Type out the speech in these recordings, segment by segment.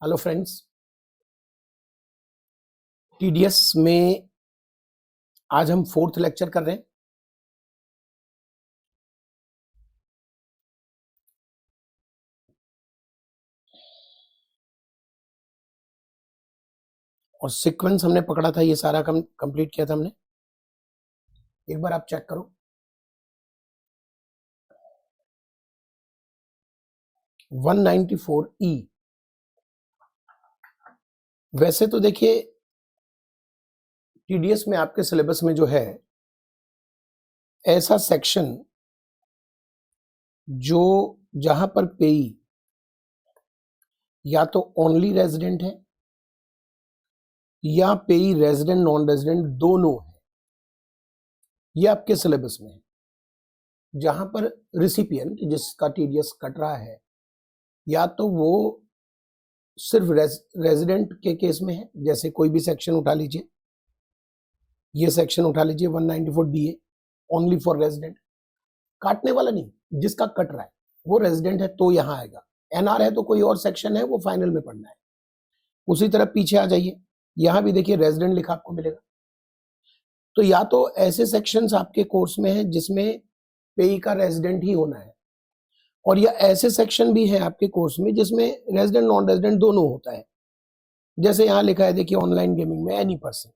Hello friends, TDS में आज हम 4th लेक्चर कर रहे हैं। और सीक्वेंस हमने पकड़ा था, ये सारा कंप्लीट किया था हमने। एक बार आप चेक करो। 194E। वैसे तो देखिए टीडीएस में आपके सिलेबस में जो है ऐसा सेक्शन जो जहां पर पेई या तो ओनली रेजिडेंट है या पेई रेजिडेंट नॉन रेजिडेंट दोनों है, ये आपके सिलेबस में है। जहां पर रिसिपिएंट जिसका टीडीएस कट रहा है या तो वो सिर्फ रेजिडेंट के केस में है, जैसे कोई भी सेक्शन उठा लीजिए, ये सेक्शन उठा लीजिए 194 डीए ओनली फॉर रेजिडेंट, काटने वाला नहीं, जिसका कट रहा है वो रेजिडेंट है तो यहां आएगा। एनआर है तो कोई और सेक्शन है, वो फाइनल में पढ़ना है। उसी तरह पीछे आ जाइए, यहां भी देखिए रेजिडेंट लिखा आपको मिलेगा। तो या तो ऐसे सेक्शंस आपके कोर्स में है जिसमें पेई का रेजिडेंट ही होना है, और या ऐसे सेक्शन भी है आपके कोर्स में जिसमें रेजिडेंट नॉन रेजिडेंट दोनों होता है। जैसे यहां लिखा है देखिए ऑनलाइन गेमिंग में एनी पर्सन,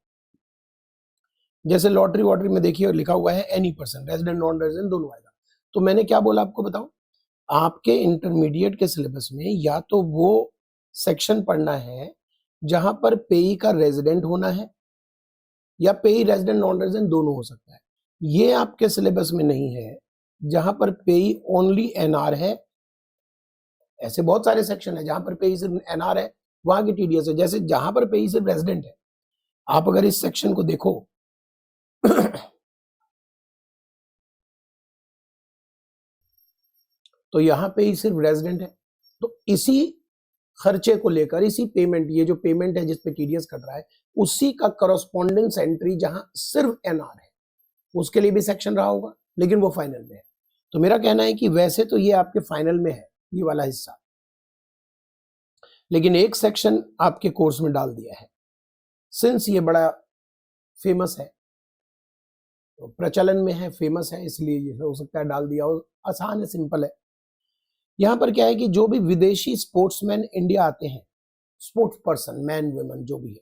जैसे लॉटरी वॉटरी में देखिए लिखा हुआ है any person, resident non resident दोनों आएगा। तो मैंने क्या बोला आपको बताऊं, आपके इंटरमीडिएट के सिलेबस में या तो वो सेक्शन पढ़ना है जहां पर पेई का रेजिडेंट होना है या पेई रेजिडेंट नॉन रेजिडेंट दोनों हो सकता है। ये आपके सिलेबस में नहीं है जहां पर पेई ओनली एनआर है। ऐसे बहुत सारे सेक्शन है जहां पर पेई सिर्फ एनआर है, वहां की टीडीएस है। जैसे जहां पर पेई सिर्फ रेजिडेंट है, आप अगर इस सेक्शन को देखो तो यहां पे ही सिर्फ रेजिडेंट है, तो इसी खर्चे को लेकर, इसी पेमेंट, ये जो पेमेंट है जिसपे टीडीएस कट रहा है, उसी का करस्पॉन्डेंस एंट्री जहां सिर्फ एनआर है, उसके लिए भी सेक्शन रहा होगा, लेकिन वो फाइनल में है। तो मेरा कहना है कि वैसे तो ये आपके फाइनल में है ये वाला हिस्सा, लेकिन एक सेक्शन आपके कोर्स में डाल दिया है। सिंस ये बड़ा फेमस है, तो प्रचलन में है, फेमस है, इसलिए ये हो सकता है डाल दिया हो। आसान है, सिंपल है। यहां पर क्या है कि जो भी विदेशी स्पोर्ट्समैन इंडिया आते हैं, स्पोर्ट्स पर्सन, मैन वुमेन जो भी है,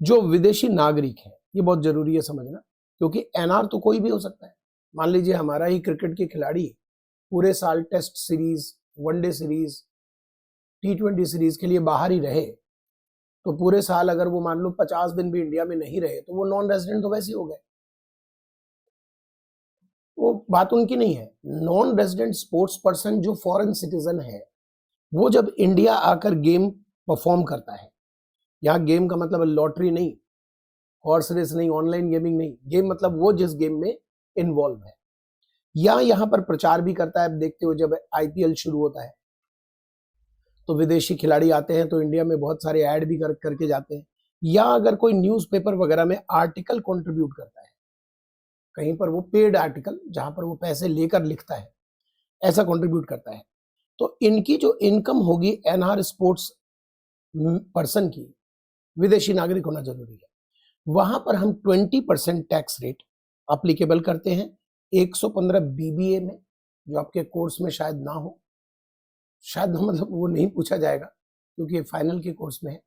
जो विदेशी नागरिक है, ये बहुत जरूरी है समझना, क्योंकि एनआर तो कोई भी हो सकता है। मान लीजिए हमारा ही क्रिकेट के खिलाड़ी पूरे साल test series, one day series, T20 series के लिए बाहर ही रहे, तो पूरे साल अगर वो मान लो 50 दिन भी इंडिया में नहीं रहे तो वो नॉन रेजिडेंट तो वैसे ही हो गए। वो बात उनकी नहीं है। नॉन रेजिडेंट स्पोर्ट्स पर्सन जो फॉरेन सिटीजन है, वो जब इंडिया आकर गेम परफॉर्म करता है, यहाँ गेम का मतलब लॉटरी नहीं, हॉर्स रेस नहीं, ऑनलाइन गेमिंग नहीं, गेम मतलब वो जिस गेम में इन्वॉल्व है, या यहाँ पर प्रचार भी करता है। देखते हो जब आईपीएल शुरू होता है तो विदेशी खिलाड़ी आते हैं, तो इंडिया में बहुत सारे ऐड भी करके जाते हैं, या अगर कोई न्यूज़पेपर वगैरह में आर्टिकल कंट्रीब्यूट करता है, कहीं पर वो पेड आर्टिकल जहां पर वो पैसे लेकर लिखता है, ऐसा कंट्रीब्यूट करता है, तो इनकी जो इनकम होगी एनआर स्पोर्ट्स पर्सन की, विदेशी नागरिक होना जरूरी है, वहां पर हम 20% टैक्स रेट अप्लीकेबल करते हैं 115 बीबीए में, जो आपके कोर्स में शायद ना हो, शायद मतलब वो नहीं पूछा जाएगा क्योंकि फाइनल के कोर्स में है।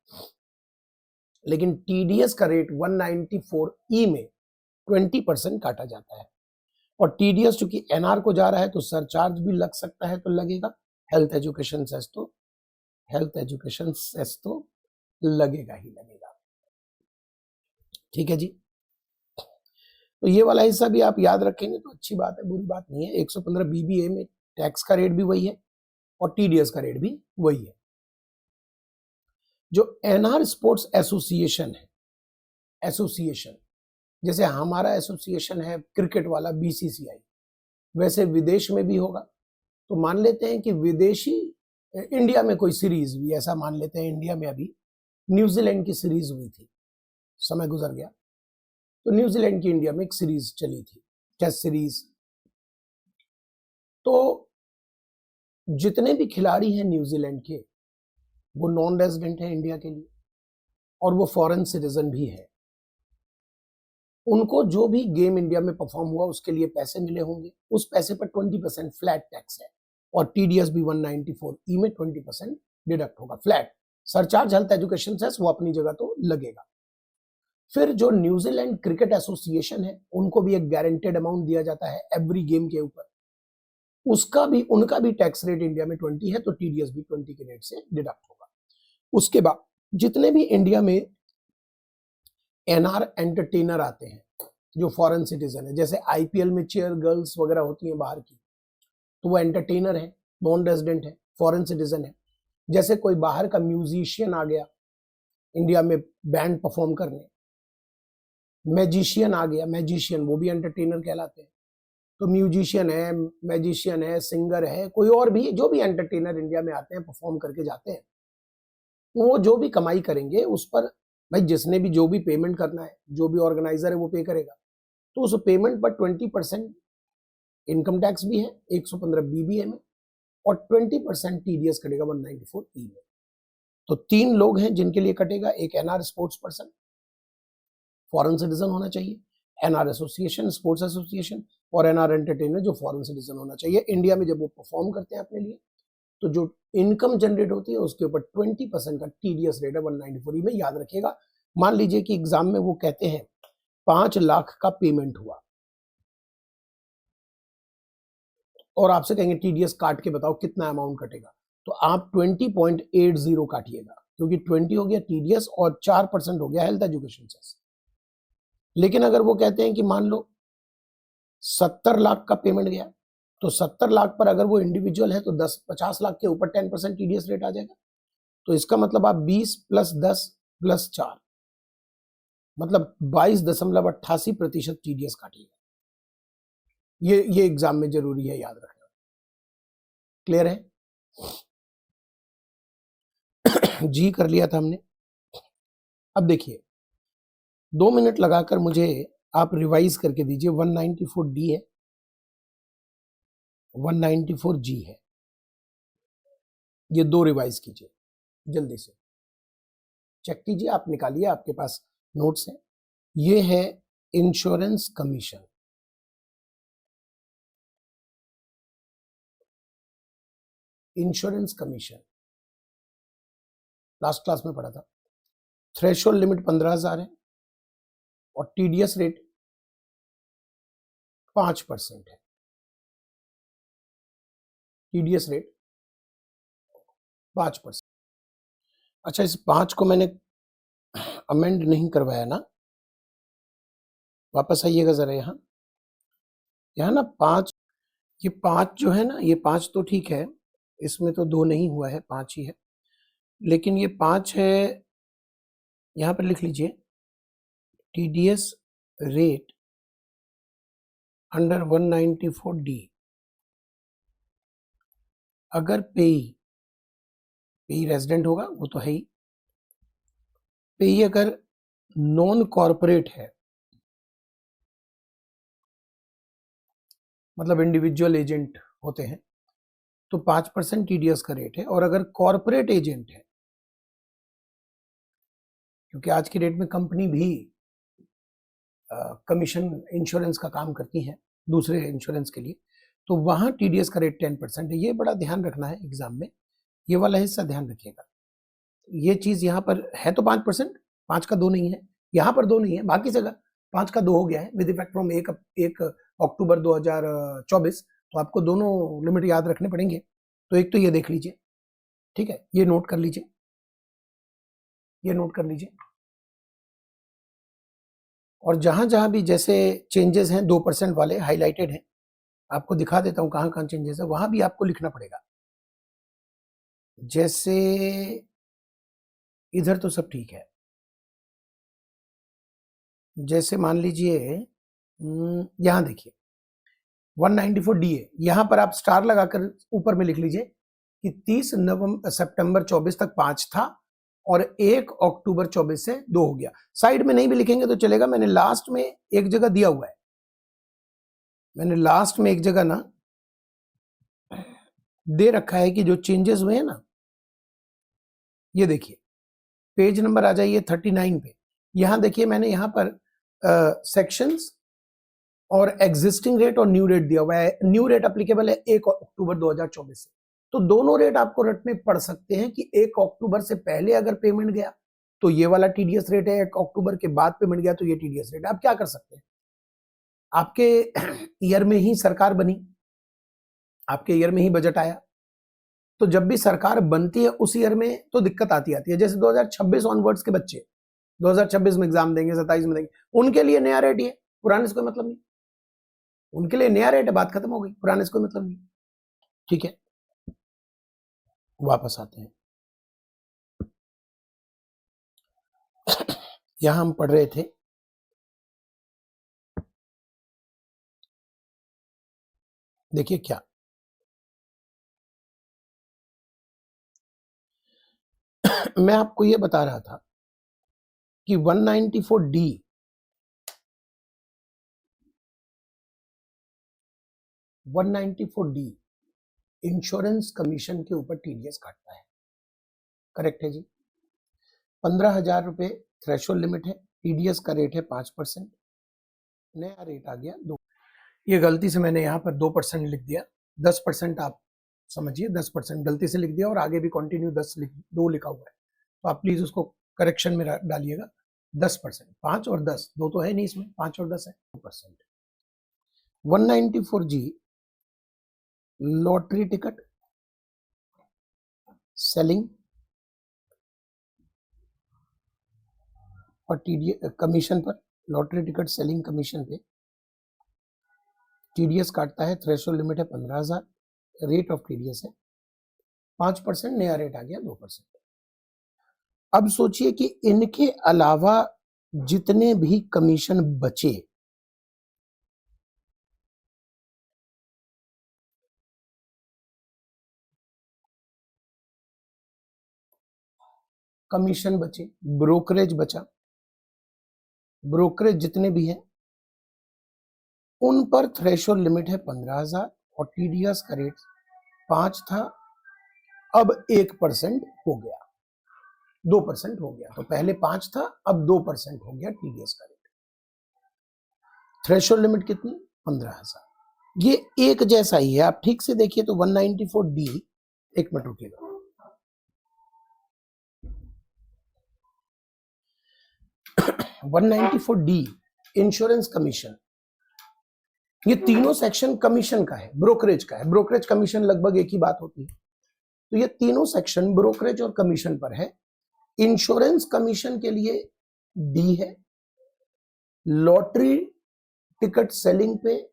लेकिन टीडीएस का रेट 194E में 20% काटा जाता है, और टीडीएस चूंकि एनआर को जा रहा है तो सरचार्ज भी लग सकता है, तो लगेगा। हेल्थ एजुकेशन सेस तो लगेगा ही लगेगा। ठीक है जी, तो ये वाला हिस्सा भी आप याद रखेंगे तो अच्छी बात है, बुरी बात नहीं है। 115 बीबीए में टैक्स का रेट भी वही है और टीडीएस का रेट भी वही है। जो एनआर स्पोर्ट्स एसोसिएशन है, एसोसिएशन जैसे हमारा एसोसिएशन है क्रिकेट वाला बीसीसीआई, वैसे विदेश में भी होगा। तो मान लेते हैं कि विदेशी इंडिया में कोई सीरीज भी, ऐसा मान लेते हैं इंडिया में अभी न्यूजीलैंड की सीरीज हुई थी, समय गुजर गया, तो न्यूजीलैंड की इंडिया में एक सीरीज चली थी, टेस्ट सीरीज। तो जितने भी खिलाड़ी हैं न्यूजीलैंड के, वो नॉन रेजिडेंट है इंडिया के लिए और वो फॉरेन सिटीजन भी है। उनको जो भी गेम इंडिया में परफॉर्म हुआ उसके लिए पैसे मिले होंगे, उस पैसे पर 20% फ्लैट टैक्स है और टीडीएस भी 194E में 20% डिडक्ट होगा flat. Surcharge health education cess वो अपनी जगह तो लगेगा। फिर जो न्यूजीलैंड क्रिकेट एसोसिएशन है उनको भी एक गारंटेड अमाउंट दिया जाता है एवरी गेम के ऊपर, उनका भी टैक्स रेट इंडिया में 20 है तो टीडीएस भी 20 के रेट से डिडक्ट होगा। उसके बाद जितने भी इंडिया में एनआर एंटरटेनर आते हैं जो फॉरेन सिटीजन है, जैसे आईपीएल में चेयर गर्ल्स वगैरह होती हैं बाहर की, तो वो एंटरटेनर है, नॉन रेजिडेंट है, फॉरेन सिटीजन है। जैसे कोई बाहर का म्यूजिशियन आ गया इंडिया में बैंड परफॉर्म करने, मैजिशियन आ गया, मैजिशियन वो भी एंटरटेनर कहलाते हैं। तो म्यूजिशियन है, मैजिशियन है, सिंगर है, कोई और भी जो भी एंटरटेनर इंडिया में आते हैं परफॉर्म करके जाते हैं, वो जो भी कमाई करेंगे उस पर भाई जिसने भी जो भी पेमेंट करना है, जो भी ऑर्गेनाइजर है वो पे करेगा। तो उस पेमेंट पर 20% इनकम टैक्स भी है 115 बीबीए में और 20% टीडीएस कटेगा 194E में। तो 3 लोग हैं जिनके लिए कटेगा, एक NR sports person foreign citizen होना चाहिए, एनआर एसोसिएशन स्पोर्ट्स एसोसिएशन और एनआर एंटरटेनर जो फॉरेन सिटीजन होना चाहिए। इंडिया में जब वो परफॉर्म करते हैं अपने लिए तो जो इनकम जनरेट होती है उसके ऊपर 20% का टीडीएस रेट है 194E में। याद रखिएगा, मान लीजिए कि एग्जाम में वो कहते हैं 5 लाख का पेमेंट हुआ और आपसे कहेंगे टीडीएस काट के बताओ कितना अमाउंट कटेगा, तो आप 20.80 काटिएगा क्योंकि 20 हो गया टीडीएस और 4% हो गया हेल्थ एजुकेशन सेस। लेकिन अगर वो कहते हैं कि मान लो 70 लाख का पेमेंट गया तो 70 लाख पर अगर वो इंडिविजुअल है तो 50 लाख के ऊपर 10% टीडीएस रेट आ जाएगा। तो इसका मतलब आप 20 + 10 + 4 मतलब 22.88% टीडीएस काटिएगा। ये एग्जाम में जरूरी है, याद रखना। क्लियर है? जी कर लिया था हमने। अब देखिए 2 मिनट लगाकर मुझे आप रिवाइज करके दीजिए। 194D है, 194G है, ये 2 रिवाइज कीजिए जल्दी से, चेक कीजिए, आप निकालिए, आपके पास नोट्स है। ये है insurance commission, insurance commission last class में पढ़ा था। थ्रेशोल्ड लिमिट 15,000 है और टीडीएस रेट 5% है। TDS rate 5%। अच्छा, इस 5 को मैंने अमेंड नहीं करवाया ना, वापस आइएगा जरा। यहाँ ना 5, ये 5 जो है ना, ये 5 तो ठीक है, इसमें तो 2 नहीं हुआ है, 5 ही है। लेकिन ये 5 है, यहाँ पर लिख लीजिए टीडीएस रेट अंडर 194D। अगर पेई रेजिडेंट होगा वो तो है ही, पेई अगर नॉन कॉर्पोरेट है मतलब इंडिविजुअल एजेंट होते हैं तो 5% टीडीएस का रेट है। और अगर कॉर्पोरेट एजेंट है, क्योंकि आज की डेट में कंपनी भी कमीशन इंश्योरेंस का काम करती है दूसरे इंश्योरेंस के लिए, तो वहां टीडीएस का रेट 10% है। ये बड़ा ध्यान रखना है एग्जाम में, ये वाला हिस्सा ध्यान रखिएगा। ये चीज यहाँ पर है तो 5%, 5 का 2 नहीं है, यहाँ पर 2 नहीं है, बाकी जगह 5 का 2 हो गया है विद इफेक्ट फ्रॉम 1 अक्टूबर 2024। तो आपको दोनों लिमिट याद रखने पड़ेंगे। तो एक तो ये देख लीजिए, ठीक है, ये नोट कर लीजिए, ये नोट कर लीजिए। और जहां जहां भी जैसे चेंजेस हैं 2% वाले हाईलाइटेड हैं, आपको दिखा देता हूं कहां कहां चेंजेस है, वहां भी आपको लिखना पड़ेगा। जैसे इधर तो सब ठीक है, जैसे मान लीजिए यहां देखिए 194D है, यहां पर आप स्टार लगाकर ऊपर में लिख लीजिए कि 30 सितंबर 24 तक 5 था और 1 अक्टूबर 24 से 2 हो गया। साइड में नहीं भी लिखेंगे तो चलेगा, मैंने लास्ट में एक जगह दिया हुआ है, मैंने लास्ट में एक जगह ना दे रखा है कि जो चेंजेस हुए हैं ना ये देखिए पेज नंबर आ जाइए 39 पे। यहां देखिए मैंने यहां पर सेक्शंस और एग्जिस्टिंग रेट और न्यू रेट दिया हुआ है। न्यू रेट अप्लीकेबल है 1 अक्टूबर 2024 से। तो दोनों रेट आपको रटने पड़ सकते हैं कि 1 अक्टूबर से पहले अगर पेमेंट गया तो ये वाला टीडीएस रेट है, 1 अक्टूबर के बाद पेमेंट गया तो ये टीडीएस रेट है। आप क्या कर सकते हैं, आपके ईयर में ही सरकार बनी, आपके ईयर में ही बजट आया, तो जब भी सरकार बनती है उस ईयर में तो दिक्कत आती है। जैसे 2026 ऑनवर्ड्स के बच्चे 2026 में एग्जाम देंगे, 27 में देंगे, उनके लिए नया रेट है, पुराने से कोई मतलब नहीं, उनके लिए नया रेट है, बात खत्म हो गई, पुराने से कोई मतलब नहीं। ठीक है, वापस आते हैं। यहां हम पढ़ रहे थे देखिए क्या, मैं आपको ये बता रहा था कि 194D इंश्योरेंस कमीशन के ऊपर टीडीएस काटता है। करेक्ट है जी। 15,000 रुपए थ्रेशोल्ड लिमिट है, टीडीएस का रेट है 5%, नया रेट आ गया 2। ये गलती से मैंने यहाँ पर 2% लिख दिया, 10% आप समझिए, 10% गलती से लिख दिया और आगे भी कंटिन्यू 2 लिखा हुआ है, तो आप प्लीज उसको करेक्शन में डालिएगा। 10%, 5 और 10 दो तो है नहीं इसमें, 5 और 10 है 2%। 194G लॉटरी टिकट सेलिंग और टीडीएस कमीशन पर, लॉटरी टिकट सेलिंग कमीशन पे टीडीएस काटता है। थ्रेशोल्ड लिमिट है 15,000, रेट ऑफ टीडीएस है 5%, नया रेट आ गया 2%। अब सोचिए कि इनके अलावा जितने भी कमीशन बचे, कमीशन बचे, ब्रोकरेज बचा, ब्रोकरेज जितने भी हैं उन पर थ्रेशोल्ड लिमिट है 15,000 और टीडीएस का रेट 5 था, अब 1% हो गया, 2% हो गया। तो पहले 5 था, अब 2% हो गया टीडीएस का रेट। थ्रेशोल्ड लिमिट कितनी, 15,000। ये एक जैसा ही है, आप ठीक से देखिए तो 194D, एक मिनट रुकिएगा, 194D इंश्योरेंस कमीशन, ये तीनों सेक्शन कमीशन का है, ब्रोकरेज का है। ब्रोकरेज कमीशन लगभग एक ही बात होती है, तो ये तीनों सेक्शन ब्रोकरेज और कमीशन पर है। इंश्योरेंस कमीशन के लिए डी है, लॉटरी टिकट सेलिंग पे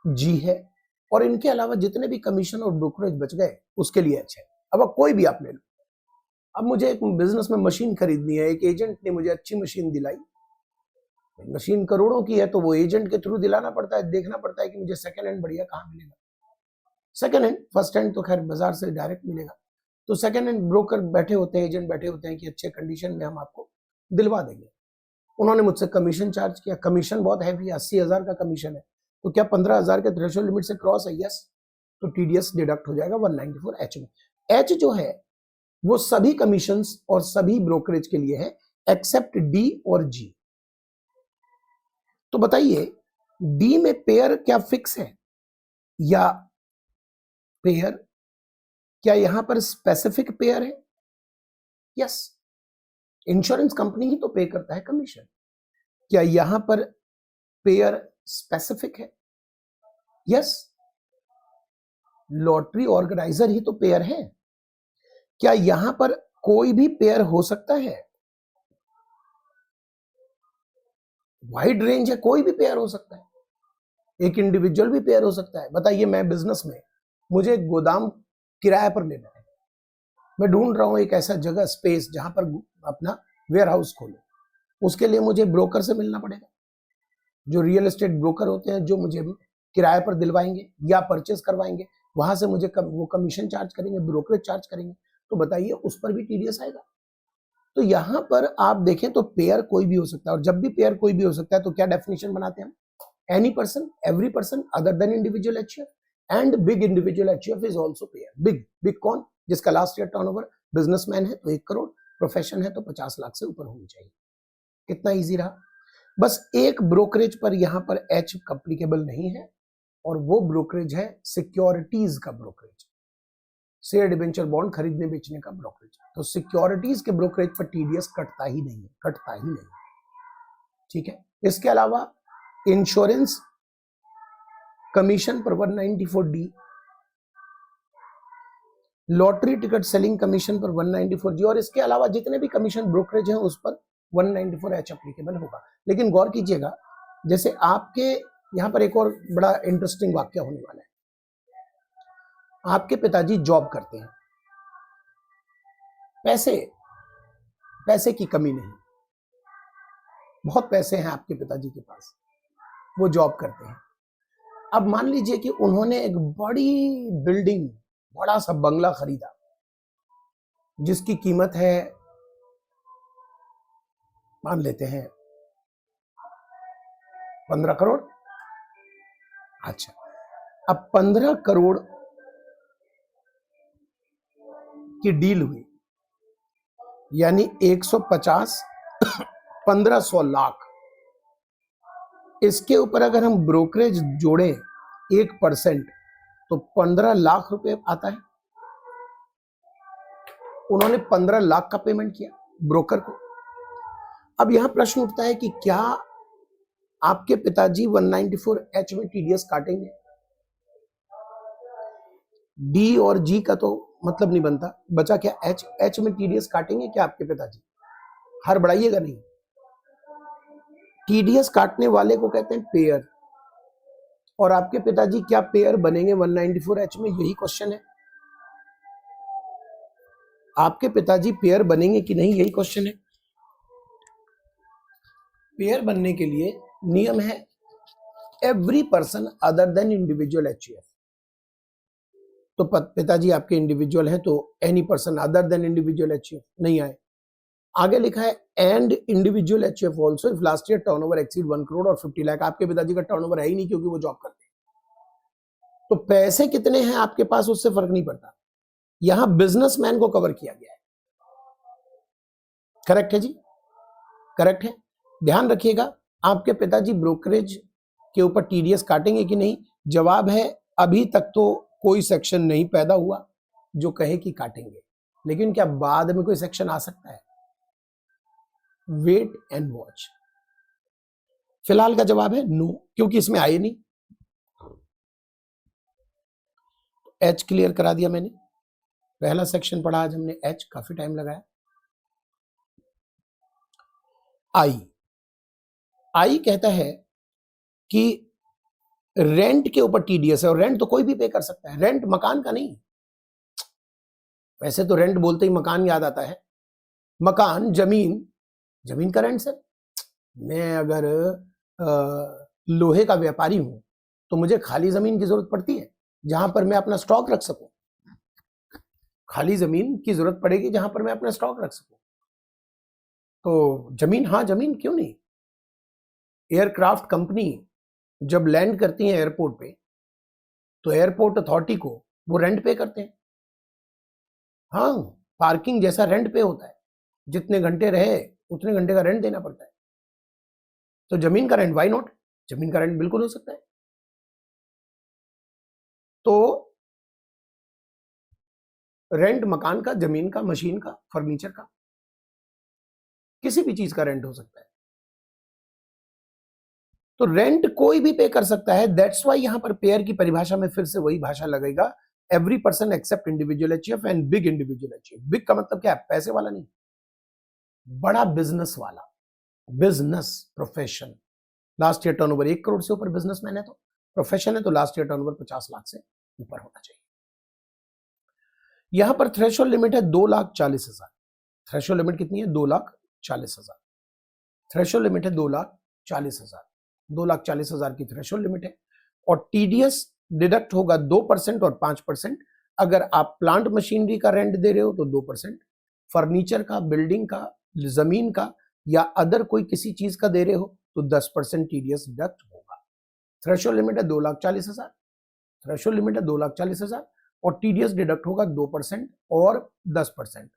जी है, और इनके अलावा जितने भी कमीशन और ब्रोकरेज बच गए उसके लिए एच है। अब कोई भी आप ले लो, अब मुझे एक बिजनेस में मशीन खरीदनी है, एक एजेंट ने मुझे अच्छी मशीन दिलाई, मशीन करोड़ों की है, तो वो एजेंट के थ्रू दिलाना पड़ता है, देखना पड़ता है कि मुझे सेकंड हैंड बढ़िया कहाँ मिलेगा। सेकंड हैंड, फर्स्ट हैंड तो खैर बाजार से डायरेक्ट मिलेगा, तो सेकंड हैंड ब्रोकर बैठे होते हैं, एजेंट बैठे होते हैं कि अच्छे कंडीशन में हम आपको दिलवा देंगे। उन्होंने मुझसे कमीशन चार्ज किया, कमीशन बहुत हैवी, 80,000 का कमीशन है, तो क्या 15,000 के थ्रेशोल्ड लिमिट से क्रॉस है, यस, तो टीडीएस डिडक्ट हो जाएगा 194H में। एच जो है वो सभी कमीशंस और सभी ब्रोकरेज के लिए है एक्सेप्ट डी और जी। तो बताइए डी में पेयर क्या फिक्स है या पेयर, क्या यहां पर स्पेसिफिक पेयर है, यस, इंश्योरेंस कंपनी ही तो पे करता है कमीशन। क्या यहां पर पेयर स्पेसिफिक है, यस, लॉटरी ऑर्गेनाइजर ही तो पेयर है। क्या यहां पर कोई भी पेयर हो सकता है, वाइड रेंज है, कोई भी पेयर हो सकता है, एक इंडिविजुअल भी पेयर हो सकता है। बताइए मैं बिजनेस में, मुझे एक गोदाम किराए पर लेना है, मैं ढूंढ रहा हूं एक ऐसा जगह, स्पेस, जहां पर अपना वेयर हाउस खोलूं, उसके लिए मुझे ब्रोकर से मिलना पड़ेगा, जो रियल एस्टेट ब्रोकर होते हैं, जो मुझे किराए पर दिलवाएंगे या परचेस करवाएंगे, वहां से मुझे वो कमीशन चार्ज करेंगे, ब्रोकरेज चार्ज करेंगे, तो बताइए उस पर भी टीडीएस आएगा। तो यहां पर आप देखें तो पेयर कोई भी हो सकता है, और जब भी पेयर कोई भी हो सकता है तो क्या डेफिनेशन बनाते हैं हम, any person, every person other than individual HUF, and big individual HUF is also pair. Big, big कौन, जिसका लास्ट ईयर टर्नओवर बिजनेसमैन है तो 1 करोड़, प्रोफेशन है तो 50 लाख से ऊपर होनी चाहिए। कितना इजी रहा। बस एक ब्रोकरेज पर यहां पर एच अप्लीकेबल नहीं है, और वो ब्रोकरेज है सिक्योरिटीज का ब्रोकरेज, शेयर डिबेंचर बॉन्ड खरीदने बेचने का ब्रोकरेज। तो सिक्योरिटीज के ब्रोकरेज पर टीडीएस कटता ही नहीं। ठीक है। इसके अलावा इंश्योरेंस कमीशन पर 194D, lottery ticket selling commission पर 194G, और इसके अलावा जितने भी कमीशन ब्रोकरेज हैं उस पर 194H अप्लीकेबल होगा। लेकिन गौर कीजिएगा, जैसे आपके यहां पर एक और बड़ा इंटरेस्टिंग वाक्य होने वाला है। आपके पिताजी जॉब करते हैं, पैसे की कमी नहीं, बहुत पैसे हैं आपके पिताजी के पास, वो जॉब करते हैं। अब मान लीजिए कि उन्होंने एक बड़ी बिल्डिंग, बड़ा सा बंगला खरीदा जिसकी कीमत है, मान लेते हैं 15 करोड़। अच्छा, अब 15 करोड़ की डील हुई, यानी 150 1500 लाख। इसके ऊपर अगर हम ब्रोकरेज जोड़ें 1% तो 15 लाख रुपए आता है। उन्होंने 15 लाख का पेमेंट किया ब्रोकर को। अब यहां प्रश्न उठता है कि क्या आपके पिताजी 194H में टीडीएस काटेंगे? डी और जी का तो मतलब नहीं बनता, बचा क्या एच में टीडीएस काटेंगे क्या आपके पिताजी? हड़बड़ाइएगा नहीं। टीडीएस काटने वाले को कहते हैं पेयर, और आपके पिताजी क्या पेयर बनेंगे 194H में? यही क्वेश्चन है। आपके पिताजी पेयर बनेंगे कि नहीं, यही क्वेश्चन है। पेयर बनने के लिए नियम है every person other than individual HUF. तो पिताजी आपके इंडिविजुअल हैं तो any person other than individual HUF नहीं आए। आगे लिखा है and individual HUF also if last year turnover exceed 1 crore और 50 लाख। आपके पिताजी का टर्नओवर है ही नहीं क्योंकि वो जॉब करते हैं, तो पैसे कितने हैं आपके पास उससे फर्क नहीं पड़ता। यहां बिजनेसमैन को कवर किया गया है। करेक्ट है जी, करेक्ट है। ध्यान रखिएगा, आपके पिताजी ब्रोकरेज के ऊपर टीडीएस काटेंगे कि नहीं? जवाब है अभी तक तो कोई सेक्शन नहीं पैदा हुआ जो कहे कि काटेंगे, लेकिन क्या बाद में कोई सेक्शन आ सकता है? Wait and watch. फिलहाल का जवाब है नो, क्योंकि इसमें आए नहीं। एच क्लियर करा दिया मैंने, पहला सेक्शन पढ़ा आज हमने एच, काफी टाइम लगाया। आई कहता है कि रेंट के ऊपर टीडीएस है, और रेंट तो कोई भी पे कर सकता है, रेंट मकान का नहीं। वैसे तो रेंट बोलते ही मकान याद आता है, मकान जमीन का रेंट। सर मैं अगर लोहे का व्यापारी हूं तो मुझे खाली जमीन की जरूरत पड़ती है जहां पर मैं अपना स्टॉक रख सकूं। खाली जमीन की जरूरत पड़ेगी जहां पर मैं अपना स्टॉक रख सकूं। तो जमीन, हाँ जमीन क्यों नहीं। एयरक्राफ्ट कंपनी जब लैंड करती है एयरपोर्ट पे तो एयरपोर्ट अथॉरिटी को वो रेंट पे करते हैं। हाँ, पार्किंग जैसा रेंट पे होता है, जितने घंटे रहे उतने घंटे का रेंट देना पड़ता है। तो जमीन का रेंट, व्हाई नॉट, जमीन का रेंट बिल्कुल हो सकता है। तो रेंट मकान का, जमीन का, मशीन का, फर्नीचर का, किसी भी चीज का रेंट हो सकता है। तो रेंट कोई भी पे कर सकता है। दैट्स वाई यहां पर पेयर की परिभाषा में फिर से वही भाषा लगेगा, every person except individual HUF and big individual HUF. Big का मतलब क्या है? पैसे वाला नहीं, बड़ा बिजनेस वाला, business profession. Last year turnover 1 crore से ऊपर बिजनेसमैन है तो प्रोफेशन है, तो लास्ट ईयर टर्नओवर 50 लाख से ऊपर होना चाहिए। यहां पर थ्रेशोल्ड लिमिट है 2,40,000। थ्रेशोल्ड लिमिट कितनी है? 2,40,000। थ्रेशोल्ड लिमिट है 2,40,000। 2,40,000 की थ्रेशोल्ड लिमिट है, और टीडीएस डिडक्ट होगा 2% और 5%। अगर आप प्लांट मशीनरी का रेंट दे रहे हो तो 2%, फर्नीचर का, बिल्डिंग का, जमीन का या अदर कोई किसी चीज का दे रहे हो तो 10% टीडीएस डिडक्ट होगा। थ्रेशोल्ड लिमिट है 2,40,000, थ्रेशोल्ड लिमिट है 2,40,000 और टीडीएस डिडक्ट होगा 2% और 10%।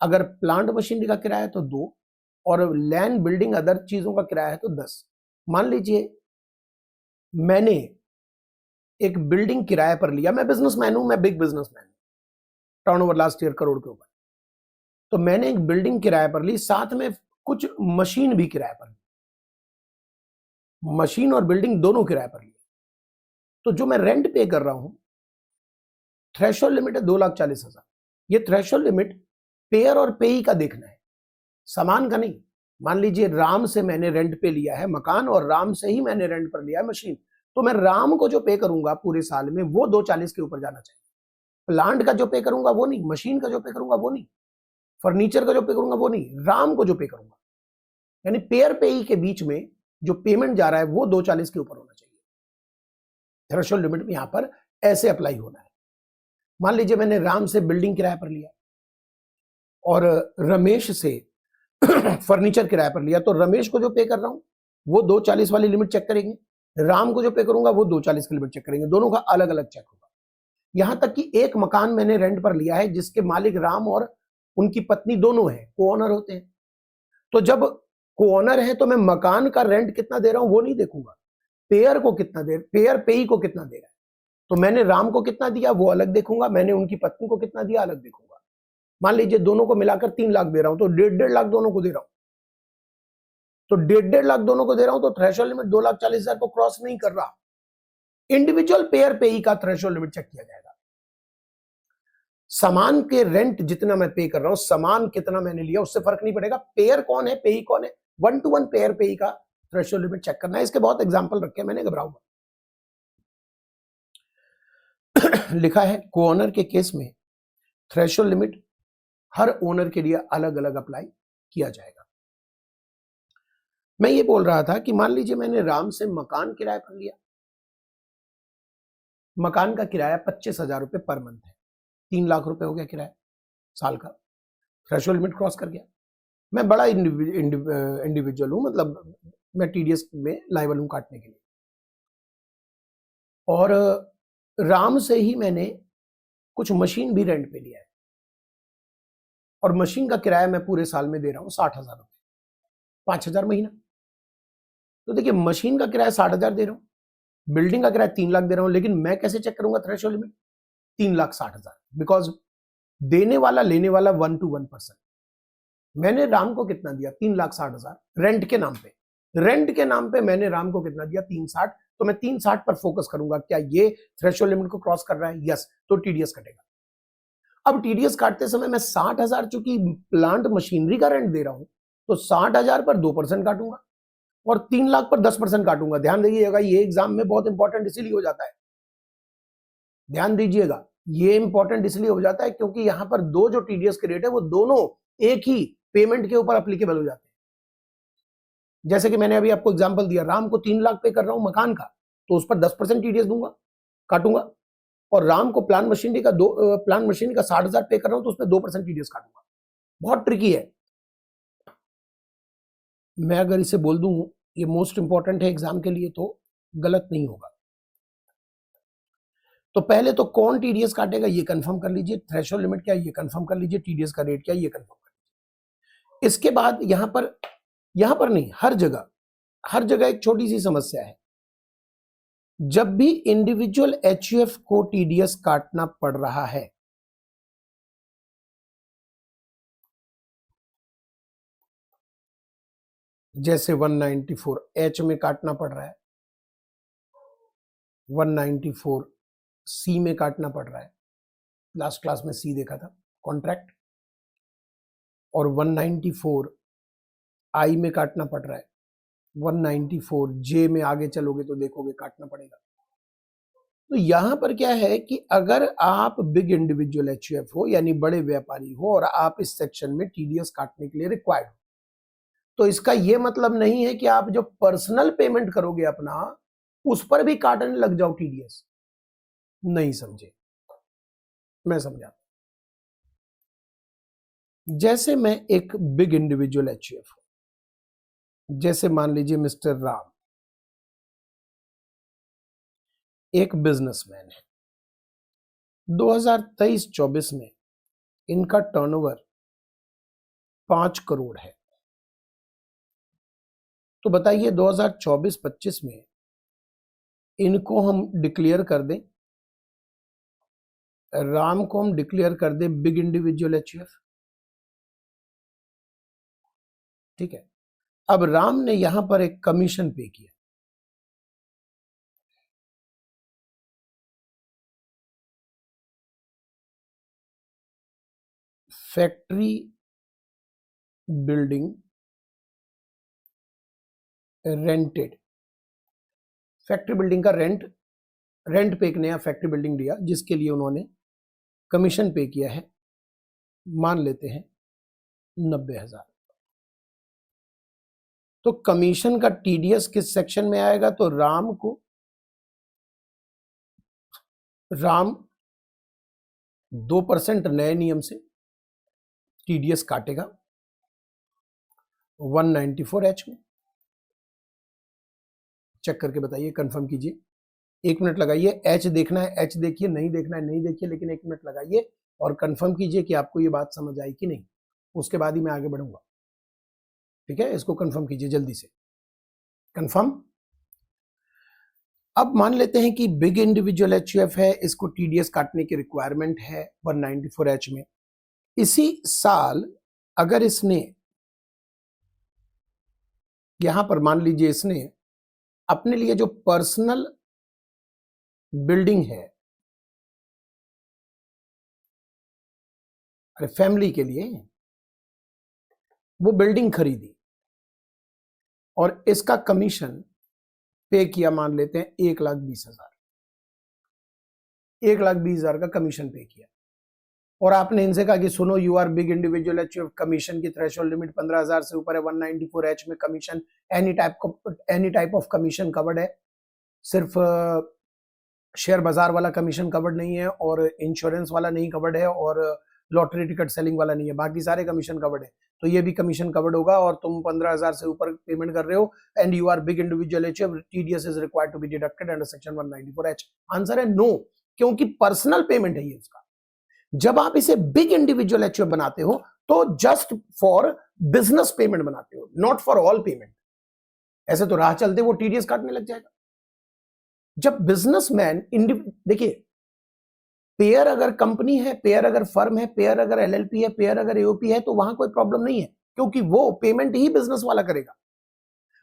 अगर प्लांट मशीनरी का किराया है तो 2, और लैंड बिल्डिंग अदर चीजों का किराया है तो 10। मान लीजिए मैंने एक बिल्डिंग किराए पर लिया, मैं बिजनेसमैन हूं, मैं बिग बिजनेसमैन हूं, टर्नओवर लास्ट ईयर करोड़ के ऊपर, तो मैंने एक बिल्डिंग किराए पर ली, साथ में कुछ मशीन भी किराए पर ली, मशीन और बिल्डिंग दोनों किराए पर ली। तो जो मैं रेंट पे कर रहा हूं, थ्रेशोल्ड लिमिट है 2,40,000। ये थ्रेशोल्ड लिमिट पेयर और पेई का देखना है, सामान का नहीं। मान लीजिए राम से मैंने रेंट पे लिया है मकान और राम से ही मैंने रेंट पर लिया है मशीन, तो मैं राम को जो पे करूंगा पूरे साल में वो 240 के ऊपर जाना चाहिए। प्लांट का जो पे करूंगा वो नहीं, मशीन का जो पे करूंगा वो नहीं, फर्नीचर का जो पे करूंगा वो नहीं, राम को जो पे करूंगा, यानी पेयर पेई के बीच में जो पेमेंट जा रहा है वो 240 के ऊपर होना चाहिए। थ्रेशोल्ड लिमिट में यहां पर ऐसे अप्लाई होना है। मान लीजिए मैंने राम से बिल्डिंग किराए पर लिया और रमेश से फर्नीचर किराए पर लिया, तो रमेश को जो पे कर रहा हूं वो 240 वाली लिमिट चेक करेंगे, राम को जो पे करूंगा वो 240 की लिमिट चेक करेंगे, दोनों का अलग अलग चेक होगा। यहां तक कि एक मकान मैंने रेंट पर लिया है जिसके मालिक राम और उनकी पत्नी दोनों हैं, को ओनर होते हैं। तो जब को ओनर है तो मैं मकान का रेंट कितना दे रहा हूं वो नहीं देखूंगा, पेयर को कितना दे, पेयर पेई को कितना दे रहा है, तो मैंने राम को कितना दिया वो अलग देखूंगा, मैंने उनकी पत्नी को कितना दिया अलग देखूंगा। मान लीजिए दोनों को मिलाकर 3 लाख दे रहा हूं, तो 1.5 लाख दोनों को दे रहा हूं, तो 1.5 लाख दोनों को दे रहा हूं, तो थ्रेशोल्ड लिमिट 2,40,000 को क्रॉस नहीं कर रहा। इंडिविजुअल पेयर पेई का थ्रेशोल्ड लिमिट चेक किया जाएगा। सामान के रेंट जितना मैं पे कर रहा हूं, सामान कितना मैंने लिया उससे फर्क नहीं पड़ेगा, पेयर कौन है पेई कौन है, 1 to 1 पेयर पेई का थ्रेशोल्ड लिमिट चेक करना है। इसके बहुत एग्जांपल रखे मैंने, घबराऊंगा। लिखा है को ओनर के केस में थ्रेशोल्ड लिमिट हर ओनर के लिए अलग अलग अप्लाई किया जाएगा। मैं ये बोल रहा था कि मान लीजिए मैंने राम से मकान किराए पर लिया, मकान का किराया 25,000 रुपए पर मंथ है, 3 लाख रुपए हो गया किराया साल का, थ्रेशोल्ड लिमिट क्रॉस कर गया। मैं बड़ा इंडिविजुअल हूं, मतलब मैं टीडीएस में लायबल हूं काटने के लिए, और राम से ही मैंने कुछ मशीन भी रेंट पे लिया है और मशीन का किराया मैं पूरे साल में दे रहा हूं 60,000 रुपए, 5,000 महीना। तो देखिए मशीन का किराया 60,000 दे रहा हूं, बिल्डिंग का किराया 3 लाख दे रहा हूं, लेकिन मैं कैसे चेक करूंगा थ्रेशोल्ड लिमिट? 3,60,000, बिकॉज देने वाला लेने वाला 1 to 1%। मैंने राम को कितना दिया? 3,60,000 रेंट के नाम पे, रेंट के नाम पे मैंने राम को कितना दिया? 360। तो मैं 360 पर फोकस करूंगा, क्या ये थ्रेशोल्ड लिमिट को क्रॉस कर रहा है? यस, तो टीडीएस कटेगा। अब टीडीएस काटते समय मैं 60,000 चूंकि प्लांट मशीनरी का रेंट दे रहा हूं, तो 60,000 पर 2% काटूंगा और 3 लाख पर 10% काटूंगा। ध्यान दीजिएगा, ये एग्जाम में बहुत इंपॉर्टेंट इसीलिए हो जाता है, ध्यान दीजिएगा, ये इंपॉर्टेंट इसलिए हो जाता है क्योंकि यहां पर दो जो टीडीएस के रेट है वो दोनों एक ही पेमेंट के ऊपर एप्लीकेबल हो जाते हैं। जैसे कि मैंने अभी आपको एग्जांपल दिया, राम को 3 लाख पे कर रहा हूं मकान का, तो उस पर 10% टीडीएस दूंगा, काटूंगा, और राम को प्लान मशीनरी का 60,000 पे कर रहा हूं तो उसमें 2% टीडीएस काटूंगा। बहुत ट्रिकी है। मैं अगर इसे बोल दूं ये मोस्ट इंपॉर्टेंट है एग्जाम के लिए, तो गलत नहीं होगा। तो पहले तो कौन टीडीएस काटेगा ये कंफर्म कर लीजिए, थ्रेशोल्ड लिमिट क्या है ये कंफर्म कर लीजिए, टीडीएस का रेट क्या है ये कंफर्म कर लीजिए। इसके बाद यहां पर नहीं, हर जगह एक छोटी सी समस्या है। जब भी इंडिविजुअल एचयूएफ को टीडीएस काटना पड़ रहा है, जैसे 194 एच में काटना पड़ रहा है, 194 सी में काटना पड़ रहा है, लास्ट क्लास में सी देखा था कॉन्ट्रैक्ट, और 194 आई में काटना पड़ रहा है, 194 जे में आगे चलोगे तो देखोगे काटना पड़ेगा। तो यहां पर क्या है कि अगर आप बिग इंडिविजुअल एचयूएफ हो यानी बड़े व्यापारी हो और आप इस सेक्शन में टीडीएस काटने के लिए रिक्वायर्ड हो, तो इसका यह मतलब नहीं है कि आप जो पर्सनल पेमेंट करोगे अपना उस पर भी काटने लग जाओ टीडीएस। नहीं समझे? मैं समझा। जैसे मैं एक बिग इंडिविजुअल एचयूएफ हूं, जैसे मान लीजिए मिस्टर राम एक बिजनेसमैन है, 2023-24 में इनका टर्नओवर 5 करोड़ है। तो बताइए 2024-25 में इनको हम डिक्लेयर कर दें, राम को हम डिक्लेयर कर दें बिग इंडिविजुअल एचयूएफ, ठीक है। अब राम ने यहां पर एक कमीशन पे किया, factory building rented, factory building का रेंट पे एक नया फैक्ट्री बिल्डिंग दिया, जिसके लिए उन्होंने कमीशन पे किया है, मान लेते हैं 90,000। तो कमीशन का टीडीएस किस सेक्शन में आएगा? तो राम 2% नए नियम से टीडीएस काटेगा 194H में। चेक करके बताइए, कंफर्म कीजिए, 1 मिनट लगाइए। एच देखना है एच देखिए, नहीं देखना है नहीं देखिए, लेकिन 1 मिनट लगाइए और कंफर्म कीजिए कि आपको ये बात समझ आई कि नहीं, उसके बाद ही मैं आगे बढ़ूंगा, ठीक है। इसको कंफर्म कीजिए जल्दी से, कंफर्म। अब मान लेते हैं कि बिग इंडिविजुअल एचयूएफ है, इसको टीडीएस काटने की रिक्वायरमेंट है 194H में। इसी साल अगर इसने यहां पर मान लीजिए इसने अपने लिए जो पर्सनल बिल्डिंग है, अरे फैमिली के लिए वो बिल्डिंग खरीदी और इसका कमीशन पे किया, मान लेते हैं 1,20,000, 1,20,000 का कमीशन पे किया। और आपने इनसे कहा कि सुनो, you are big individual HUF, commission की थ्रेशोल्ड लिमिट 15,000 से ऊपर है, 194H में commission any type of commission covered है, सिर्फ शेयर बाजार वाला कमीशन कवर्ड नहीं है और इंश्योरेंस वाला नहीं कवर्ड है और लॉटरी टिकट सेलिंग वाला नहीं है, बाकी सारे कमीशन कवर्ड है। तो ये भी कमीशन कवर्ड होगा और तुम 15,000 से ऊपर पेमेंट कर रहे हो and you are big individual HUF, TDS is required to be deducted under section 194H। Answer है नो, क्योंकि पर्सनल पेमेंट है ये उसका। जब आप इसे बिग इंडिविजुअल एचयूएफ बनाते हो तो जस्ट फॉर बिजनेस पेमेंट बनाते हो, नॉट फॉर ऑल पेमेंट। ऐसे तो राह चलते वो टीडीएस काटने लग जाएगा। जब बिजनेसमैन देखिए, पेयर अगर कंपनी है, पेयर अगर फर्म है, पेयर अगर एलएलपी है, पेयर अगर एओपी है, तो वहां कोई प्रॉब्लम नहीं है, क्योंकि वो पेमेंट ही बिजनेस वाला करेगा।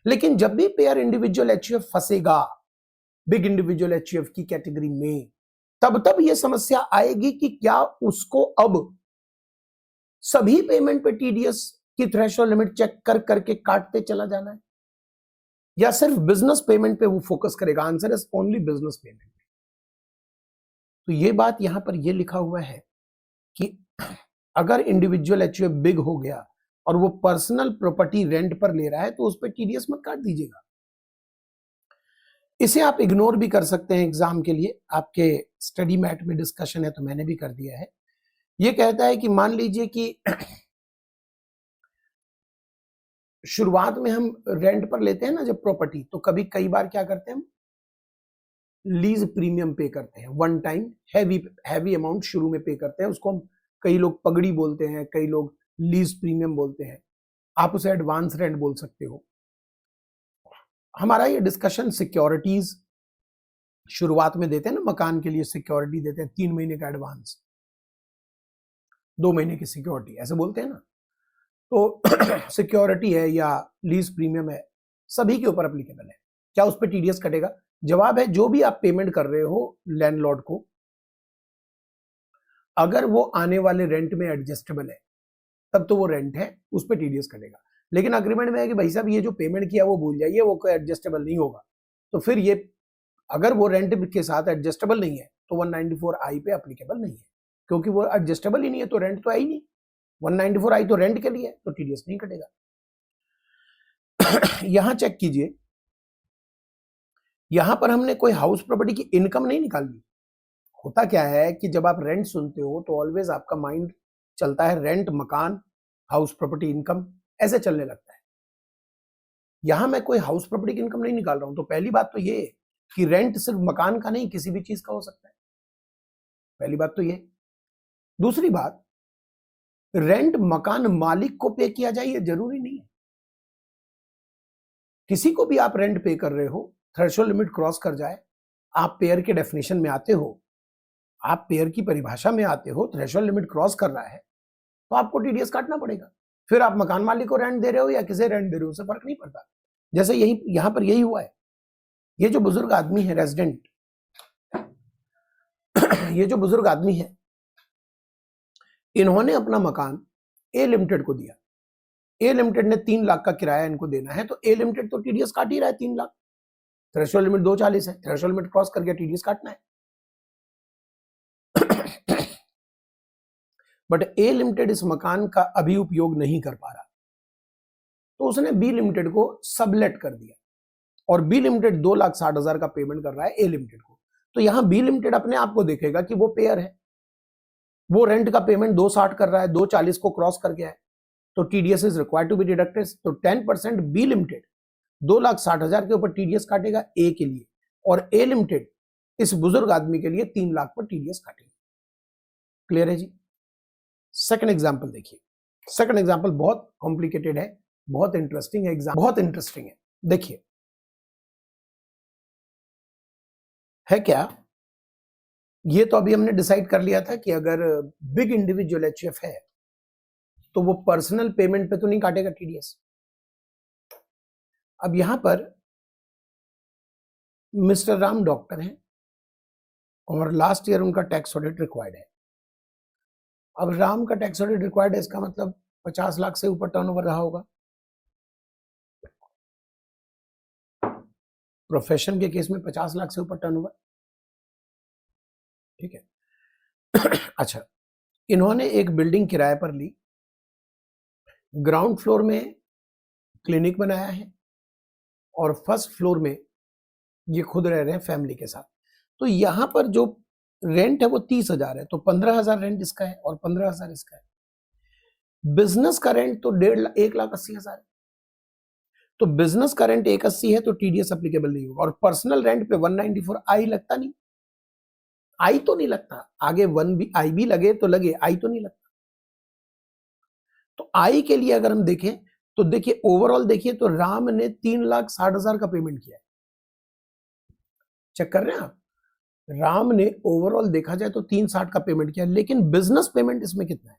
लेकिन जब भी पेयर इंडिविजुअल एचयूएफ फंसेगा बिग इंडिविजुअल एचयूएफ की कैटेगरी में, तब यह समस्या आएगी कि क्या उसको अब सभी पेमेंट पे टीडीएस की थ्रेशोल्ड लिमिट चेक करके काटते चला जाना है या सिर्फ बिजनेस पेमेंट पे वो फोकस करेगा। Answer is only business payment. तो ये बात यहां पर ये लिखा हुआ है कि अगर इंडिविजुअल एचयूएफ बिग हो गया और वो पर्सनल प्रॉपर्टी रेंट पर ले रहा है तो उस पर टीडीएस मत काट दीजिएगा। इसे आप इग्नोर भी कर सकते हैं एग्जाम के लिए, आपके स्टडी मैट में डिस्कशन है तो मैंने भी कर दिया है। ये कहता है कि मान लीजिए कि शुरुआत में हम रेंट पर लेते हैं ना जब प्रॉपर्टी, तो कई बार क्या करते हैं, हम लीज प्रीमियम पे करते हैं, वन टाइम हैवी अमाउंट शुरू में पे करते हैं, उसको हम कई लोग पगड़ी बोलते हैं, कई लोग लीज प्रीमियम बोलते हैं, आप उसे एडवांस रेंट बोल सकते हो। हमारा ये डिस्कशन सिक्योरिटीज शुरुआत में देते हैं ना, मकान के लिए सिक्योरिटी देते हैं 3 महीने का एडवांस, 2 महीने की सिक्योरिटी, ऐसे बोलते हैं ना। तो सिक्योरिटी है या लीज प्रीमियम है, सभी के ऊपर एप्लीकेबल है। क्या उस पर टीडीएस कटेगा? जवाब है, जो भी आप पेमेंट कर रहे हो लैंडलॉर्ड को, अगर वो आने वाले रेंट में एडजस्टेबल है तब तो वो रेंट है, उस पर टीडीएस कटेगा। लेकिन अग्रीमेंट में है कि भाई साहब ये जो पेमेंट किया वो भूल जाइए, वो कोई एडजस्टेबल नहीं होगा, तो फिर ये अगर वो रेंट के साथ एडजस्टेबल नहीं है तो 194I पे एप्लीकेबल नहीं है, क्योंकि वो एडजस्टेबल ही नहीं है तो रेंट तो है ही नहीं। 194I तो रेंट के लिए है, तो टीडीएस नहीं कटेगा। यहां चेक कीजिए, यहां पर हमने कोई हाउस प्रॉपर्टी की इनकम नहीं निकाली। होता क्या है कि जब आप रेंट सुनते हो तो ऑलवेज आपका माइंड चलता है रेंट, मकान, हाउस प्रॉपर्टी इनकम, ऐसे चलने लगता है। यहां मैं कोई हाउस प्रॉपर्टी की इनकम नहीं निकाल रहा हूं। तो पहली बात तो ये कि रेंट सिर्फ मकान का नहीं, किसी भी चीज का हो सकता है, पहली बात तो ये। दूसरी बात, रेंट मकान मालिक को पे किया जाए ये जरूरी नहीं है। किसी को भी आप रेंट पे कर रहे हो, थ्रेशोल्ड लिमिट क्रॉस कर जाए, आप पेयर के डेफिनेशन में आते हो, आप पेयर की परिभाषा में आते हो, थ्रेशोल्ड लिमिट क्रॉस कर रहा है तो आपको टीडीएस काटना पड़ेगा। फिर आप मकान मालिक को रेंट दे रहे हो या किसे रेंट दे रहे हो उससे फर्क नहीं पड़ता। जैसे यही यहां पर यही हुआ है। ये जो बुजुर्ग आदमी है रेजिडेंट, ये जो बुजुर्ग आदमी है, इन्होंने अपना मकान ए लिमिटेड को दिया। ए लिमिटेड ने 3 लाख का किराया इनको देना है, तो ए लिमिटेड तो टीडीएस काट ही रहा है 3 लाख। थ्रेशोल्ड लिमिट 240 है, थ्रेशोल्ड लिमिट क्रॉस कर गया, टीडीएस काटना है। बट ए लिमिटेड इस मकान का अभी उपयोग नहीं कर पा रहा, तो उसने बी लिमिटेड को सबलेट कर दिया और बी लिमिटेड 2,60,000 का पेमेंट कर रहा है ए लिमिटेड को। तो यहां बी लिमिटेड अपने आप को देखेगा कि वो पेयर है, वो रेंट का पेमेंट 260 कर रहा है, 240 को क्रॉस कर गया है, तो TDS is required to be deducted. तो 10% बी लिमिटेड 2,60,000 के ऊपर टीडीएस काटेगा ए के लिए, और ए लिमिटेड इस बुजुर्ग आदमी के लिए 3 लाख पर टीडीएस काटेगा। क्लियर है जी? सेकंड एग्जांपल देखिए। सेकंड एग्जांपल बहुत कॉम्प्लिकेटेड है, बहुत इंटरेस्टिंग है, एग्जाम बहुत इंटरेस्टिंग है। देखिए है क्या, ये तो अभी हमने डिसाइड कर लिया था कि अगर बिग इंडिविजुअल एचयूएफ है तो वो पर्सनल पेमेंट पे तो नहीं काटेगा टीडीएस। अब यहां पर मिस्टर राम डॉक्टर हैं और लास्ट ईयर उनका टैक्स ऑडिट रिक्वायर्ड है। अब राम का टैक्स ऑडिट रिक्वायर्ड है, इसका मतलब 50 लाख से ऊपर टर्नओवर रहा होगा। प्रोफेशन के केस में 50 लाख से ऊपर टर्नओवर, ठीक है। अच्छा, इन्होंने एक बिल्डिंग किराए पर ली, ग्राउंड फ्लोर में क्लिनिक बनाया है और फर्स्ट फ्लोर में ये खुद रह रहे हैं फैमिली के साथ। तो यहां पर जो रेंट है वो 30,000 है, तो 15,000 रेंट इसका है और 15,000 इसका है। बिजनेस का रेंट तो 1,80,000 है, तो बिजनेस का रेंट 180 है तो टीडीएस एप्लीकेबल नहीं होगा। और पर्सनल रेंट पे 194 आई लगता नहीं, आई तो नहीं लगता, आगे 1 भी आई भी लगे तो लगे, आई तो नहीं लगता। तो आई के लिए अगर हम देखें तो देखिए ओवरऑल देखिए तो राम ने 3,60,000 का पेमेंट किया है। चेक कर रहे हैं आप, राम ने ओवरऑल देखा जाए तो 360 का पेमेंट किया, लेकिन बिजनेस पेमेंट इसमें कितना है?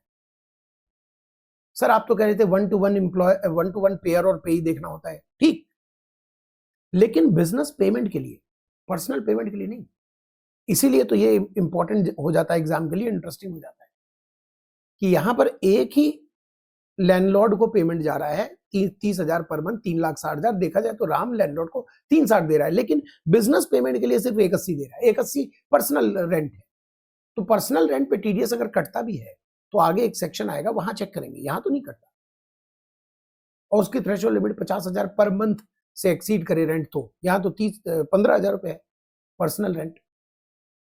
सर आप तो कह रहे थे 1-to-1 एम्प्लॉय, 1-to-1 पेयर और पेई देखना होता है, ठीक, लेकिन बिजनेस पेमेंट के लिए, पर्सनल पेमेंट के लिए नहीं। इसीलिए तो ये इंपॉर्टेंट हो जाता है एग्जाम के लिए, इंटरेस्टिंग हो जाता है कि यहां पर एक ही लैंडलॉर्ड को पेमेंट जा रहा है 30,000 पर मंथ, 3,60,000। देखा जाए तो राम लैंडलॉर्ड को 360 दे रहा है, लेकिन बिजनेस पेमेंट के लिए सिर्फ 180 दे रहा है। 180 पर्सनल रेंट है, तो पर्सनल रेंट पे टीडीएस अगर कटता भी है तो आगे एक सेक्शन आएगा, वहां चेक करेंगे, यहां तो नहीं कटता। और उसकी थ्रेशोल्ड लिमिट 50,000 पर मंथ से एक्सीड करे रेंट, तो यहां तो 15,000 रुपए है पर्सनल रेंट।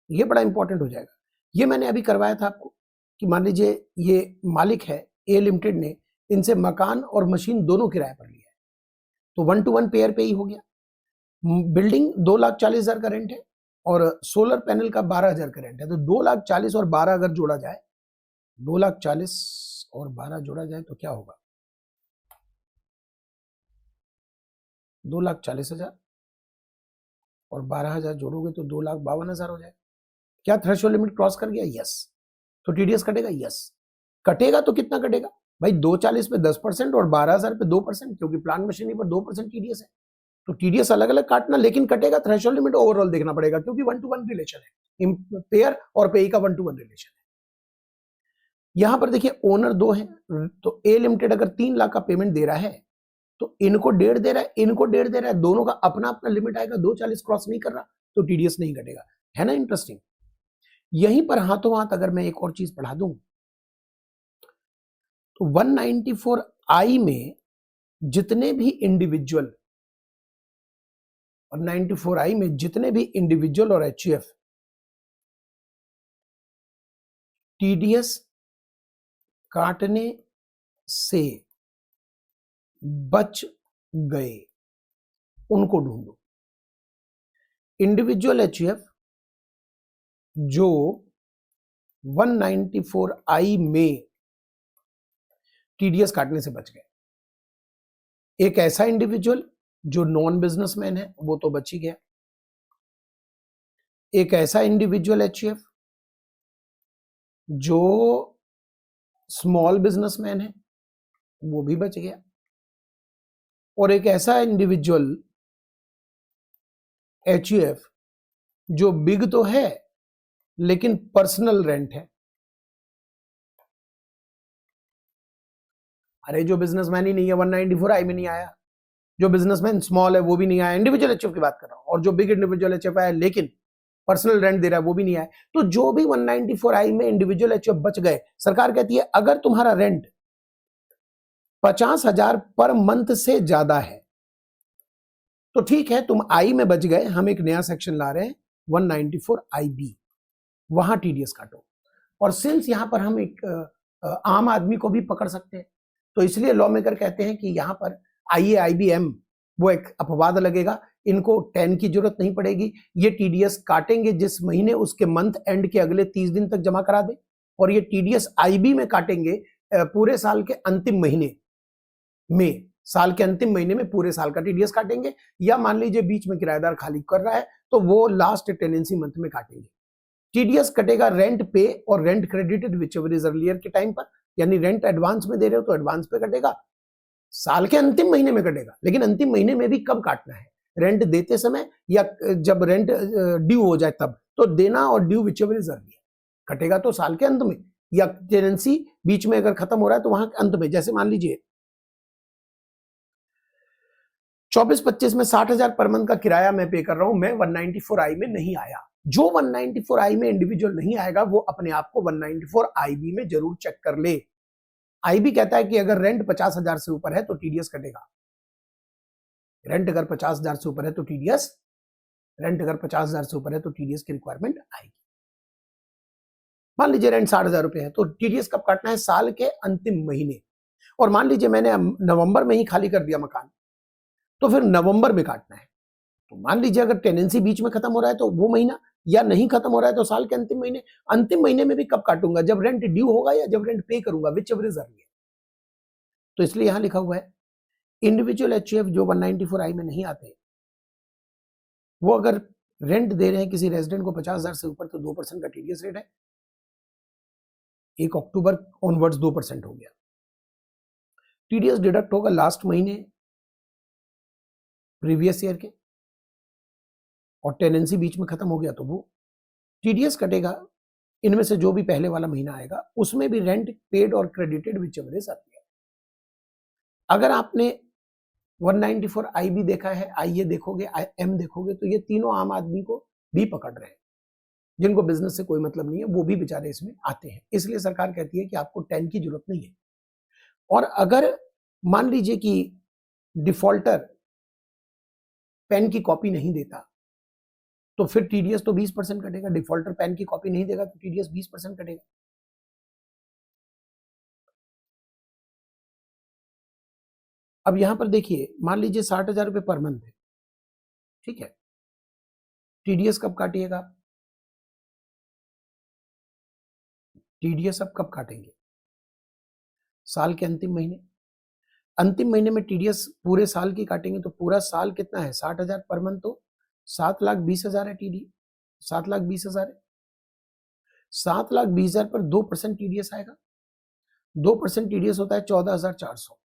ये बड़ा इंपॉर्टेंट हो जाएगा। ये मैंने अभी करवाया था आपको कि मान लीजिए ये मालिक है ए लिमिटेड ने इनसे मकान और मशीन दोनों किराए पर लिया है, तो 1-to-1 पेयर पे ही हो गया। बिल्डिंग 2,40,000 का रेंट है और सोलर पैनल का 12,000 का रेंट है, तो 2,40,000 और 12 अगर जोड़ा जाए, 2,40,000 और 12 जोड़ा जाए तो क्या होगा? 2,40,000 और 12,000 जोड़ोगे तो 2,52,000 हो जाए। क्या थ्रेशोल्ड लिमिट क्रॉस कर गया? यस। तो टीडीएस कटेगा? यस। कटेगा तो कितना कटेगा भाई? 240 पे 10% और 12,000 पे 2%, क्योंकि प्लांट मशीनरी पर 2% टीडीएस है, तो टीडीएस अलग अलग काटना, लेकिन कटेगा थ्रेशोल्ड लिमिट ओवरऑल देखना पड़ेगा, क्योंकि 1-to-1 रिलेशन है, पेयर और पेई का 1-to-1 रिलेशन है। यहां पर देखिए ओनर 2 है, तो ए लिमिटेड अगर 3 लाख का पेमेंट दे रहा है तो इनको 1.5 दे रहा है, इनको 1.5 दे रहा है, दोनों का अपना अपना लिमिट आएगा, 240 क्रॉस नहीं कर रहा तो टीडीएस नहीं कटेगा। है ना इंटरेस्टिंग? यहीं पर हाथों हाथ अगर मैं एक और चीज पढ़ा दूं तो 194I में जितने भी इंडिविजुअल और 94I में जितने भी इंडिविजुअल और एचयूएफ टीडीएस काटने से बच गए उनको ढूंढो। इंडिविजुअल एचयूएफ जो 194I में टीडीएस काटने से बच गए। एक ऐसा इंडिविजुअल जो नॉन बिजनेसमैन है वो तो बच ही गया। एक ऐसा इंडिविजुअल एचयूएफ जो स्मॉल बिजनेसमैन है वो भी बच गया। और एक ऐसा इंडिविजुअल एचयूएफ जो बिग तो है लेकिन पर्सनल रेंट है। अरे जो बिजनेसमैन ही नहीं है 194 में नहीं आया, जो बिजनेसमैन स्मॉल है वो भी नहीं आया, इंडिविजुअल एचयूएफ की बात कर रहा हूं। और जो बिग इंडिविजुअल एचयूएफ आया लेकिन पर्सनल रेंट दे रहा है वो भी नहीं आया। तो जो भी 194 में इंडिविजुअल एचयूएफ बच गए, सरकार कहती है अगर तुम्हारा रेंट 50,000 पर मंथ से ज्यादा है तो ठीक है, तुम आई में बच गए, हम एक नया सेक्शन ला रहे हैं 194 IB, वहां टीडीएस काटो। और सिंस यहां पर हम एक आम आदमी को भी पकड़ सकते हैं तो इसलिए लॉ मेकर कहते हैं कि यहां पर IAIBM वो एक अपवाद लगेगा, इनको 10 की जरूरत नहीं पड़ेगी। ये टीडीएस काटेंगे जिस महीने उसके मंथ एंड के अगले 30 दिन तक जमा करा दे, और ये टीडीएस IB में काटेंगे पूरे साल के अंतिम महीने में, साल के अंतिम महीने में पूरे साल का टीडीएस काटेंगे। या मान लीजिए बीच में किराएदार खाली कर रहा है तो वो लास्ट टेनेंसी मंथ में काटेंगे। टीडीएस कटेगा रेंट पे और rent credited whichever is earlier के टाइम पर, यानी रेंट एडवांस में दे रहे हो तो एडवांस पे कटेगा, साल के अंतिम महीने में कटेगा। लेकिन अंतिम महीने में भी कब काटना है, रेंट देते समय या जब रेंट ड्यू हो जाए तब, तो देना और ड्यू व्हिचएवर इज अर्लियर। कटेगा तो साल के अंत में, या टेनेंसी बीच में अगर खत्म हो रहा है तो वहां अंत में। जैसे मान लीजिए 24-25 में 60,000 पर मंथ का किराया मैं पे कर रहा हूं, मैं 194I में नहीं आया। जो 194I में इंडिविजुअल नहीं आएगा वो अपने आप को 194 IB में जरूर चेक कर ले। IB कहता है कि अगर रेंट 50,000 से ऊपर है तो टीडीएस कटेगा। रेंट अगर 50,000 से ऊपर है तो टीडीएस, रेंट अगर 50,000 से ऊपर है तो टीडीएस की रिक्वायरमेंट आएगी। मान लीजिए रेंट 60,000 रुपए है तो टीडीएस कब काटना है, साल के अंतिम महीने। और मान लीजिए मैंने नवंबर में ही खाली कर दिया मकान, तो फिर नवंबर में काटना है। तो मान लीजिए अगर टेनेंसी बीच में खत्म हो रहा है तो वो महीना, या नहीं खत्म हो रहा है तो साल के अंतिम महीने। अंतिम महीने में भी कब काटूंगा, जब रेंट ड्यू होगा या जब रेंट पे करूंगा, व्हिचएवर इज अर्लियर। तो इसलिए यहां लिखा हुआ है इंडिविजुअल एचयूएफ जो 194I में नहीं आते, वो अगर रेंट दे रहे हैं किसी रेजिडेंट को 50,000 से ऊपर तो 2% का टीडीएस रेट है। 1 अक्टूबर ऑनवर्ड्स 2% हो गया। टीडीएस डिडक्ट होगा लास्ट महीने प्रीवियस ईयर के, और टेनेंसी बीच में खत्म हो गया तो वो टीडीएस कटेगा। इनमें से जो भी पहले वाला महीना आएगा उसमें भी रेंट पेड और क्रेडिटेड व्हिचएवर इज अर्लियर। अगर आपने 194 IB देखा है, IA देखोगे, M देखोगे, तो ये तीनों आम आदमी को भी पकड़ रहे हैं। जिनको बिजनेस से कोई मतलब नहीं है वो भी बेचारे इसमें आते हैं। इसलिए सरकार कहती है कि आपको 10 की जरूरत नहीं है। और अगर मान लीजिए कि डिफॉल्टर पेन की कॉपी नहीं देता तो फिर टीडीएस तो 20% कटेगा। डिफॉल्टर पेन की कॉपी नहीं देगा तो टीडीएस 20% कटेगा। अब यहां पर देखिए, मान लीजिए 60,000 रुपए पर मंथ है, ठीक है। टीडीएस कब काटिएगा, टीडीएस अब कब काटेंगे, साल के अंतिम महीने। अंतिम महीने में टीडीएस पूरे साल की काटेंगे तो पूरा साल कितना है, 60,000 पर मंथ, तो 7,20,000 है टीडी, 7,20,000 है। 7,20,000 पर 2% टीडीएस आएगा। 2% टीडीएस होता है 14,400।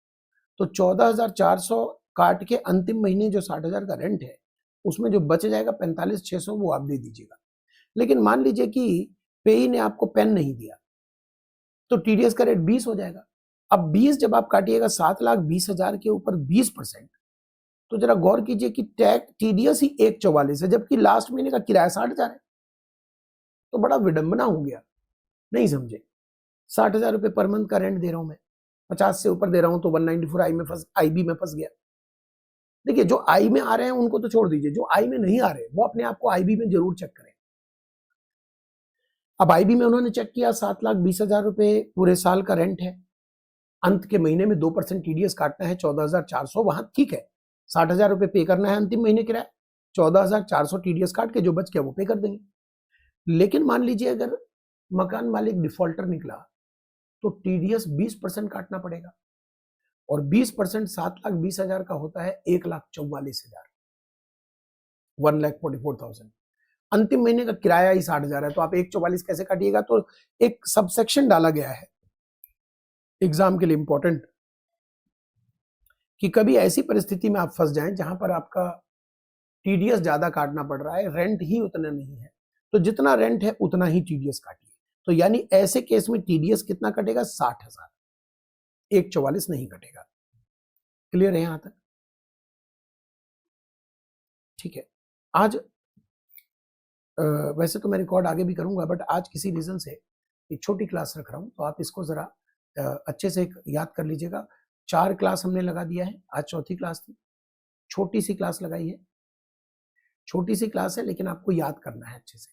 तो 14,400 काट के अंतिम महीने जो 60,000 का रेंट है उसमें जो बच जाएगा 45,600 वो आप दे दीजिएगा। लेकिन मान लीजिए कि पेई ने आपको पेन नहीं दिया तो टीडीएस का रेट 20 हो जाएगा। अब 20 जब आप काटिएगा 7,20,000 के ऊपर 20%, तो जरा गौर कीजिए कि टीडीएस ही 1,44 है जबकि लास्ट महीने का किराया 60,000 है। तो बड़ा विडंबना हो गया, नहीं समझे। 60,000 रुपए पर मंथ का रेंट दे रहा हूं मैं, 50 से ऊपर दे रहा हूं तो 194 IB में फंस गया। देखिए जो आई में आ रहे हैं उनको तो छोड़ दीजिए, जो आई में नहीं आ रहे वो अपने आप को IB में जरूर चेक करें। अब IB में उन्होंने चेक किया 7,20,000 रुपए पूरे साल का रेंट है, अंत के महीने में 2% टीडीएस काटना है 14,400, वहां ठीक है 60,000 रुपए पे करना है अंतिम महीने किराया, 14,400 टीडीएस काट के जो बच गया वो पे कर देंगे। लेकिन मान लीजिए अगर मकान मालिक डिफॉल्टर निकला तो टीडीएस 20% काटना पड़ेगा। और 20% 7,20,000 का होता है 1,44,000, 1,44,000। अंतिम महीने का किराया ही 60,000 है, तो आप 1,44 कैसे काटिएगा? तो एक सबसेक्शन डाला गया है एग्जाम के लिए इंपॉर्टेंट, कि कभी ऐसी परिस्थिति में आप फंस जाएं जहां पर आपका टीडीएस ज्यादा काटना पड़ रहा है, रेंट ही उतना नहीं है, तो जितना रेंट है उतना ही टीडीएस काटिए। तो यानी ऐसे केस में टीडीएस कितना कटेगा? 60,000, 1,44 नहीं कटेगा। क्लियर है यहां तक? ठीक है। आज वैसे तो मैं रिकॉर्ड आगे भी करूंगा, बट आज किसी रीजन से एक छोटी क्लास रख रहा हूं, तो आप इसको जरा अच्छे से याद कर लीजिएगा। 4 क्लास हमने लगा दिया है, आज चौथी क्लास थी, छोटी सी क्लास लगाई है, छोटी सी क्लास है लेकिन आपको याद करना है अच्छे से,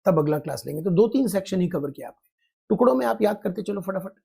तब अगला क्लास लेंगे। तो 2-3 सेक्शन ही कवर किया आपने, टुकड़ों में आप याद करते चलो फटाफट।